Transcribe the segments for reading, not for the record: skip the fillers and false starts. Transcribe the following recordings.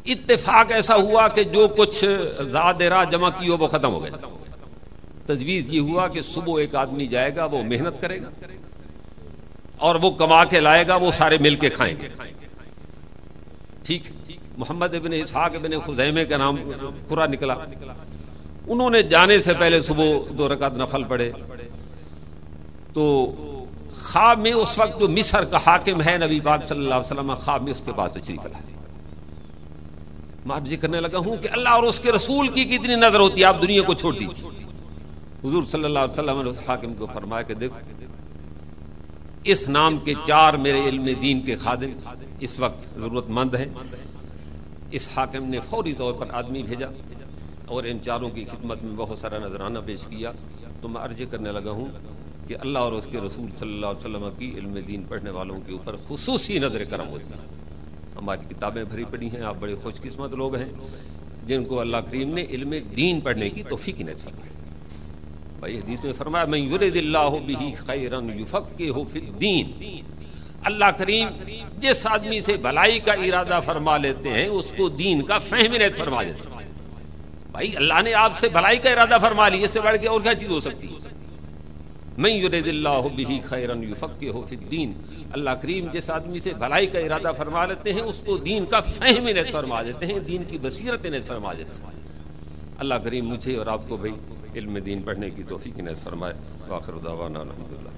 اتفاق ایسا ہوا کہ جو کچھ زاد راہ جمع کی ہو وہ ختم ہو گئے. تجویز یہ ہوا کہ صبح ایک آدمی جائے گا، وہ محنت کرے گا اور وہ کما کے لائے گا، وہ سارے مل کے کھائیں گے. ٹھیک. محمد ابن اسحاق ابن خزیمہ کا نام قرہ نکلا. انہوں نے جانے سے پہلے صبح 2 رکعت نفل پڑھے. تو خواب میں اس وقت جو مصر کا حاکم ہے نبی پاک صلی اللہ علیہ وسلم، خواب میں اس کے پاس تشریف لائے. میں عرض کرنے لگا ہوں کہ اللہ اور اس کے رسول کی کتنی نظر ہوتی ہے، آپ دنیا کو چھوڑ دیجیے. حضور صلی اللہ علیہ وسلم نے اس حاکم کو فرمایا کہ دیکھو اس نام کے 4 میرے علم دین کے خادم اس وقت ضرورت مند ہیں. اس حاکم نے فوری طور پر آدمی بھیجا اور ان 4 کی خدمت میں بہت سارا نذرانہ پیش کیا. تو میں عرض کرنے لگا ہوں کہ اللہ اور اس کے رسول صلی اللہ علیہ وسلم کی علم دین پڑھنے والوں کے اوپر خصوصی نظر کرم ہوتی ہے. ہماری کتابیں بھری پڑی ہیں، آپ بڑے خوش قسمت لوگ ہیں جن کو اللہ کریم نے علم دین پڑھنے کی توفیق عنایت فرمائی. بھائی حدیث میں فرمایا من یرد اللہ بہ خیرا یفقہہ فی الدین. اللہ کریم جس آدمی سے بھلائی کا ارادہ فرما لیتے ہیں اس کو دین کا فہم عنایت فرما دیتے ہیں. بھائی اللہ نے آپ سے بھلائی کا ارادہ فرما لی، اس سے بڑھ کے اور کیا چیز ہو سکتی ہے؟ من یرد اللہ بہ خیرا یفقہہ فی الدین. اللہ کریم جس آدمی سے بھلائی کا ارادہ فرما لیتے ہیں اس کو دین کا فہم عنایت فرما دیتے ہیں، دین کی بصیرت عنایت فرما دیتے ہیں. اللہ کریم مجھے اور آپ کو بھائی علم دین پڑھنے کی توفیق عنایت فرمائے. وآخر دعوانا الحمدللہ.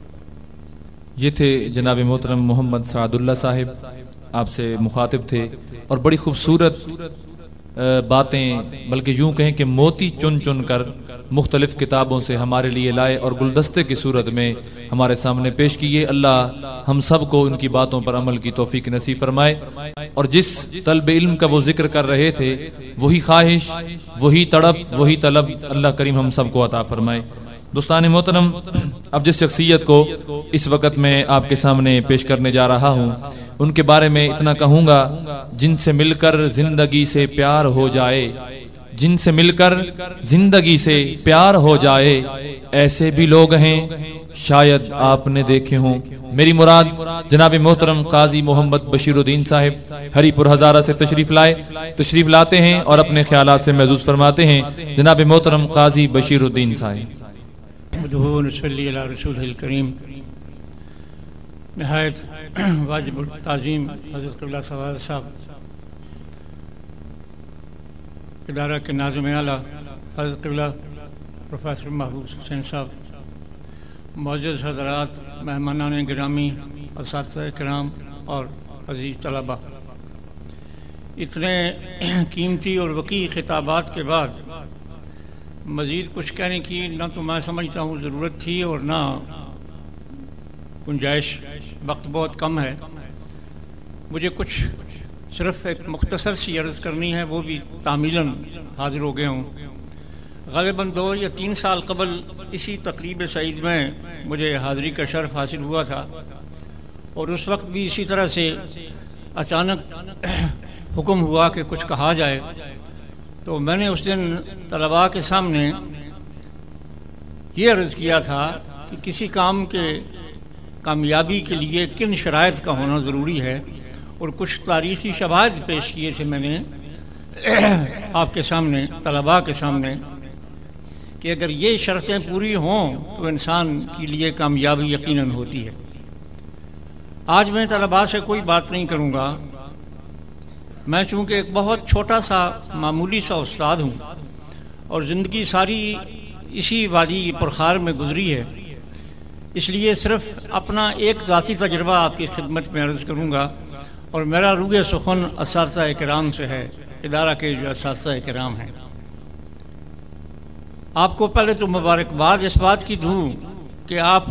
یہ تھے جناب محترم محمد سعد اللہ صاحب، آپ سے مخاطب تھے اور بڑی خوبصورت باتیں، بلکہ یوں کہیں کہ موتی چن چن کر مختلف کتابوں سے ہمارے لیے لائے اور گلدستے کی صورت میں ہمارے سامنے پیش کیے. اللہ ہم سب کو ان کی باتوں پر عمل کی توفیق نصیب فرمائے. اور جس طلب علم کا وہ ذکر کر رہے تھے وہی خواہش، وہی تڑپ، وہی طلب اللہ کریم ہم سب کو عطا فرمائے. دوستان محترم، اب جس شخصیت کو اس وقت میں آپ کے سامنے پیش کرنے جا رہا ہوں ان کے بارے میں اتنا کہوں گا، جن سے مل کر زندگی سے پیار ہو جائے، جن سے مل کر زندگی سے پیار ہو جائے، ایسے بھی لوگ ہیں شاید آپ نے دیکھے ہوں. میری مراد جناب محترم قاضی محمد بشیر الدین صاحب ہری پور ہزارہ سے تشریف لاتے ہیں اور اپنے خیالات سے محظوظ فرماتے ہیں. جناب محترم قاضی بشیر الدین صاحب. نصلی علی رسول الکریم. نہایت واجب التعظیم حضرت قبلہ سواد صاحب، ادارہ کے ناظم اعلیٰ حضرت قبلہ پروفیسر محبوب حسین صاحب، معزز حضرات، مہمانان گرامی، اساتذہ کرام اور عزیز طلبہ، اتنے قیمتی اور وقیع خطابات کے بعد مزید کچھ کہنے کی نہ تو میں سمجھتا ہوں ضرورت تھی اور نہ گنجائش. وقت بہت کم ہے. مجھے کچھ صرف ایک مختصر سی عرض کرنی ہے، وہ بھی تعمیلاً حاضر ہو گئے ہوں. غالباً 2 یا 3 سال قبل اسی تقریب سعید میں مجھے حاضری کا شرف حاصل ہوا تھا اور اس وقت بھی اسی طرح سے اچانک حکم ہوا کہ کچھ کہا جائے. تو میں نے اس دن طلباء کے سامنے یہ عرض کیا تھا کہ کسی کام کے کامیابی کے لیے کن شرائط کا ہونا ضروری ہے، اور کچھ تاریخی شواہد پیش کیے تھے میں نے آپ کے سامنے، طلباء کے سامنے، کہ اگر یہ شرطیں پوری ہوں تو انسان کے لیے کامیابی یقیناً ہوتی ہے. آج میں طلباء سے کوئی بات نہیں کروں گا. میں چونکہ ایک بہت چھوٹا سا معمولی سا استاد ہوں اور زندگی ساری اسی وادی پرخار میں گزری ہے، اس لیے صرف اپنا ایک ذاتی تجربہ آپ کی خدمت میں عرض کروں گا، اور میرا روح سخن اساتذہ کرام سے ہے، ادارہ کے جو اساتذہ کرام ہیں. آپ کو پہلے تو مبارکباد اس بات کی دوں کہ آپ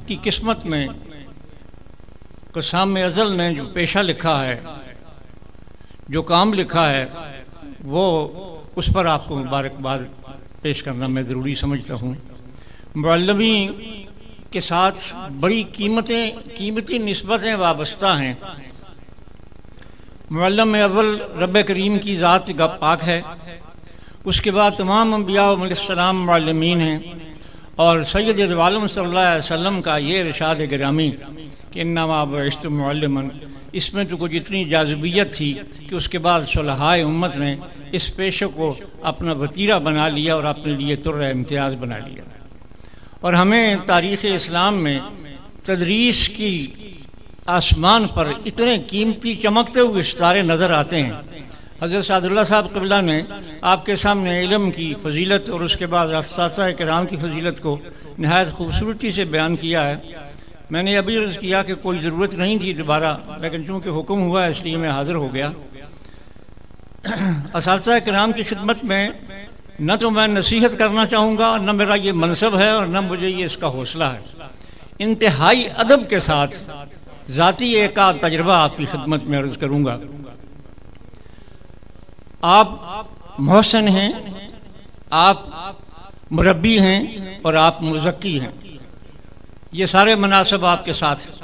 کی قسمت میں قسام ازل نے جو پیشہ لکھا ہے، جو کام لکھا ہے، وہ اس پر آپ کو مبارکباد پیش کرنا میں ضروری سمجھتا ہوں. معلمی کے ساتھ بڑی قیمتی نسبتیں وابستہ ہیں. معلم اول رب کریم کی ذات پاک ہے، اس کے بعد تمام انبیاء علیہ السلام معلمین ہیں، اور سید عالم صلی اللہ علیہ وسلم کا یہ ارشاد گرامی کہ انما بعثت معلما اس میں تو کچھ اتنی جاذبیت تھی کہ اس کے بعد صلحائے امت نے اس پیشے کو اپنا وتیرہ بنا لیا اور اپنے لیے طرح امتیاز بنا لیا. اور ہمیں تاریخ اسلام میں تدریس کی آسمان پر اتنے قیمتی چمکتے ہوئے ستارے نظر آتے ہیں. حضرت سعد اللہ صاحب قبلہ نے آپ کے سامنے علم کی فضیلت اور اس کے بعد اساتذہ کرام کی فضیلت کو نہایت خوبصورتی سے بیان کیا ہے. میں نے ابھی عرض کیا کہ کوئی ضرورت نہیں تھی دوبارہ، لیکن چونکہ حکم ہوا اس لیے میں حاضر ہو گیا. اساتذہ کرام کی خدمت میں نہ تو میں نصیحت کرنا چاہوں گا، نہ میرا یہ منصب ہے، اور نہ مجھے یہ اس کا حوصلہ ہے. انتہائی ادب کے ساتھ ذاتی ایک آدھ تجربہ آپ کی خدمت میں عرض کروں گا. آپ محسن ہیں، آپ مربی ہیں، اور آپ مزکی ہیں. یہ سارے مناصب آپ کے ساتھ ہیں.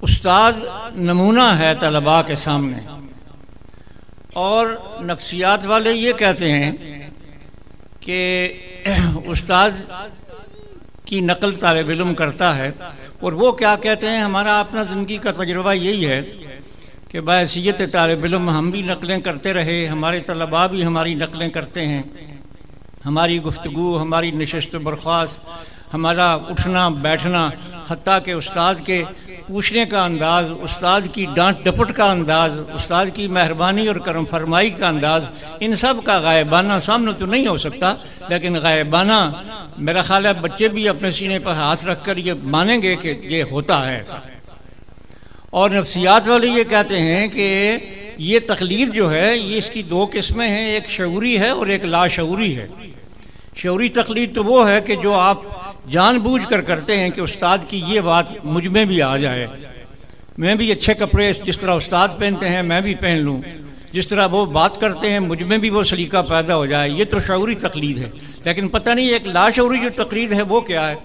استاد نمونہ ہے طلباء کے سامنے، اور نفسیات والے یہ کہتے ہیں کہ استاد کی نقل طالب علم کرتا ہے. اور وہ کیا کہتے ہیں، ہمارا اپنا زندگی کا تجربہ یہی ہے کہ بحیثیت طالب علم ہم بھی نقلیں کرتے رہے، ہمارے طلباء بھی ہماری نقلیں کرتے ہیں. ہماری گفتگو، ہماری نشست و برخاست، ہمارا اٹھنا بیٹھنا، حتیٰ کہ استاد کے پوچھنے کا انداز، استاد کی ڈانٹ ڈپٹ کا انداز، استاد کی مہربانی اور کرم فرمائی کا انداز، ان سب کا غائبانہ سامنے تو نہیں ہو سکتا، لیکن غائبانہ میرا خیال ہے بچے بھی اپنے سینے پر ہاتھ رکھ کر یہ مانیں گے کہ یہ ہوتا ہے ایسا. اور نفسیات والے یہ کہتے ہیں کہ یہ تقلید جو ہے یہ اس کی دو قسمیں ہیں، ایک شعوری ہے اور ایک لاشعوری ہے. شعوری تقلید تو وہ ہے کہ جو آپ جان بوجھ کر کرتے ہیں کہ استاد کی یہ بات مجھ میں بھی آ جائے، میں بھی اچھے کپڑے جس طرح استاد پہنتے ہیں میں بھی پہن لوں، جس طرح وہ بات کرتے ہیں مجھ میں بھی وہ سلیقہ پیدا ہو جائے. یہ تو شعوری تقلید ہے. لیکن پتہ نہیں ایک لاشعوری جو تقلید ہے وہ کیا ہے.